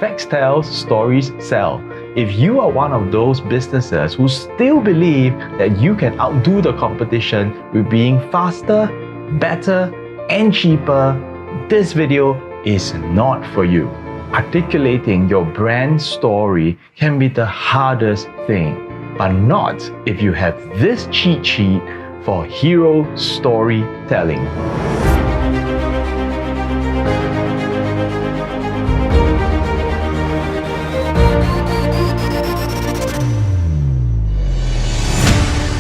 Facts tell, stories sell. If you are one of those businesses who still believe that you can outdo the competition with being faster, better, and cheaper, this video is not for you. Articulating your brand story can be the hardest thing, but not if you have this cheat sheet for hero storytelling.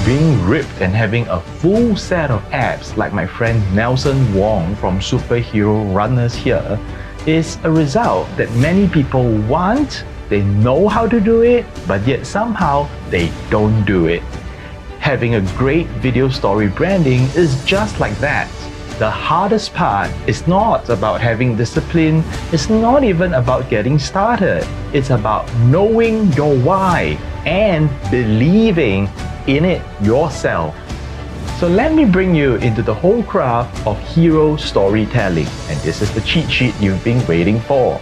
Being ripped and having a full set of abs like my friend Nelson Wong from Superhero Runners here is a result that many people want, they know how to do it, but yet somehow they don't do it. Having a great video story branding is just like that. The hardest part is not about having discipline, it's not even about getting started. It's about knowing your why and believing in it yourself. So let me bring you into the whole craft of hero storytelling, and this is the cheat sheet you've been waiting for.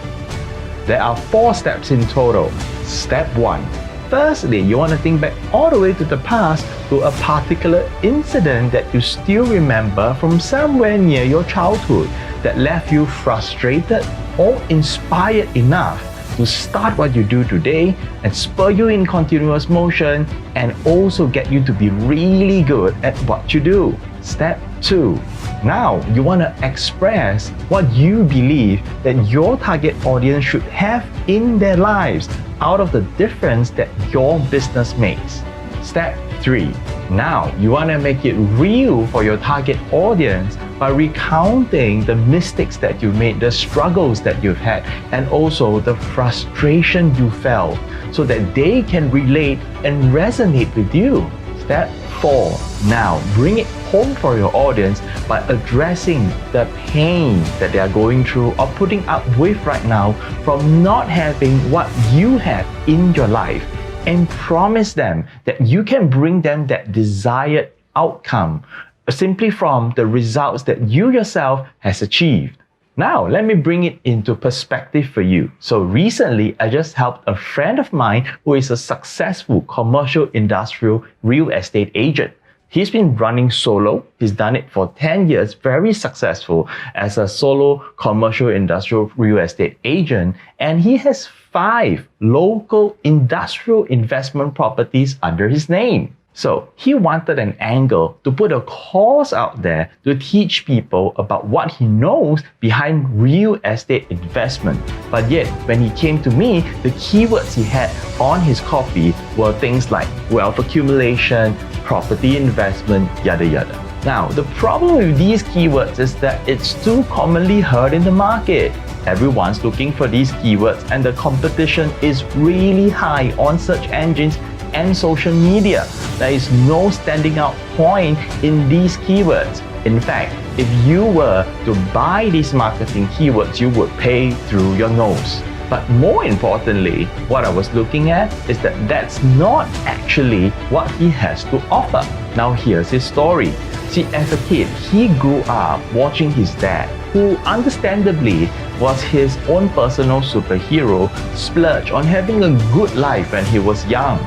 There are 4 steps in total. Step 1. Firstly, you want to think back all the way to the past to a particular incident that you still remember from somewhere near your childhood that left you frustrated or inspired enough to start what you do today and spur you in continuous motion and also get you to be really good at what you do. Step 2. Now you want to express what you believe that your target audience should have in their lives out of the difference that your business makes. Step 3. Now you want to make it real for your target audience by recounting the mistakes that you made, the struggles that you've had, and also the frustration you felt so that they can relate and resonate with you. Step 4. Now bring it home for your audience by addressing the pain that they are going through or putting up with right now from not having what you have in your life, and promise them that you can bring them that desired outcome simply from the results that you yourself has achieved. Now, let me bring it into perspective for you. So recently, I just helped a friend of mine who is a successful commercial industrial real estate agent. He's been running solo. He's done it for 10 years, very successful as a solo commercial industrial real estate agent. And he has 5 local industrial investment properties under his name. So he wanted an angle to put a course out there to teach people about what he knows behind real estate investment. But yet, when he came to me, the keywords he had on his copy were things like wealth accumulation, property investment, yada yada. Now, the problem with these keywords is that it's too commonly heard in the market. Everyone's looking for these keywords and the competition is really high on search engines and social media. There is no standing out point in these keywords. In fact, if you were to buy these marketing keywords, you would pay through your nose. But more importantly, what I was looking at is that that's not actually what he has to offer. Now here's his story. See, as a kid, he grew up watching his dad, who understandably was his own personal superhero, splurge on having a good life when he was young.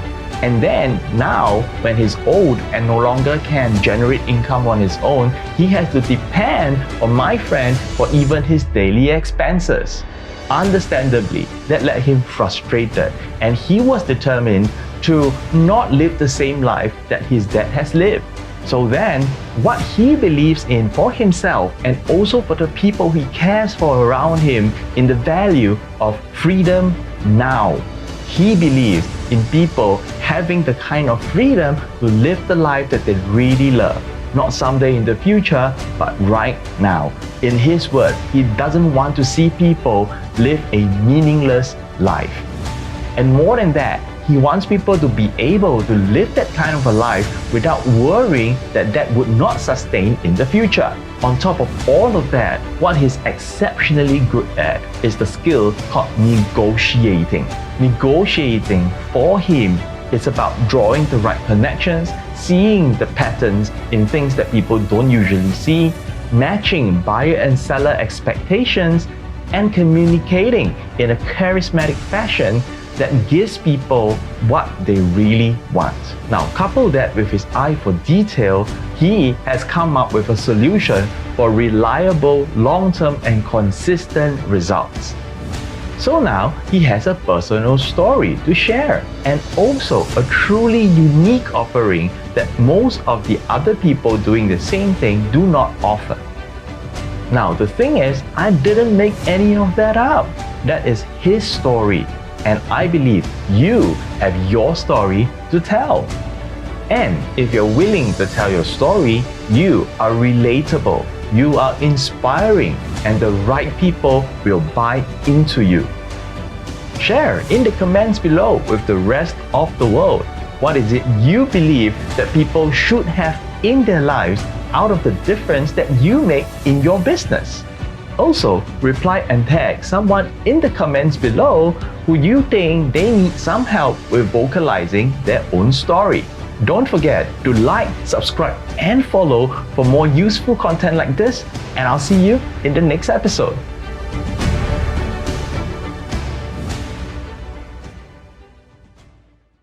And then now, when he's old and no longer can generate income on his own, he has to depend on my friend for even his daily expenses. Understandably, that led him frustrated, and he was determined to not live the same life that his dad has lived. So then, what he believes in for himself and also for the people he cares for around him in the value of freedom now. He believes in people having the kind of freedom to live the life that they really love. Not someday in the future, but right now. In his words, he doesn't want to see people live a meaningless life. And more than that, he wants people to be able to live that kind of a life without worrying that that would not sustain in the future. On top of all of that, what he's exceptionally good at is the skill called negotiating. Negotiating for him is about drawing the right connections, seeing the patterns in things that people don't usually see, matching buyer and seller expectations, and communicating in a charismatic fashion that gives people what they really want. Now, couple that with his eye for detail, he has come up with a solution for reliable, long-term and consistent results. So now he has a personal story to share and also a truly unique offering that most of the other people doing the same thing do not offer. Now the thing is, I didn't make any of that up. That is his story, and I believe you have your story to tell. And if you're willing to tell your story, you are relatable, you are inspiring, and the right people will buy into you. Share in the comments below with the rest of the world. What is it you believe that people should have in their lives out of the difference that you make in your business? Also, reply and tag someone in the comments below who you think they need some help with vocalizing their own story. Don't forget to like, subscribe, and follow for more useful content like this, and I'll see you in the next episode.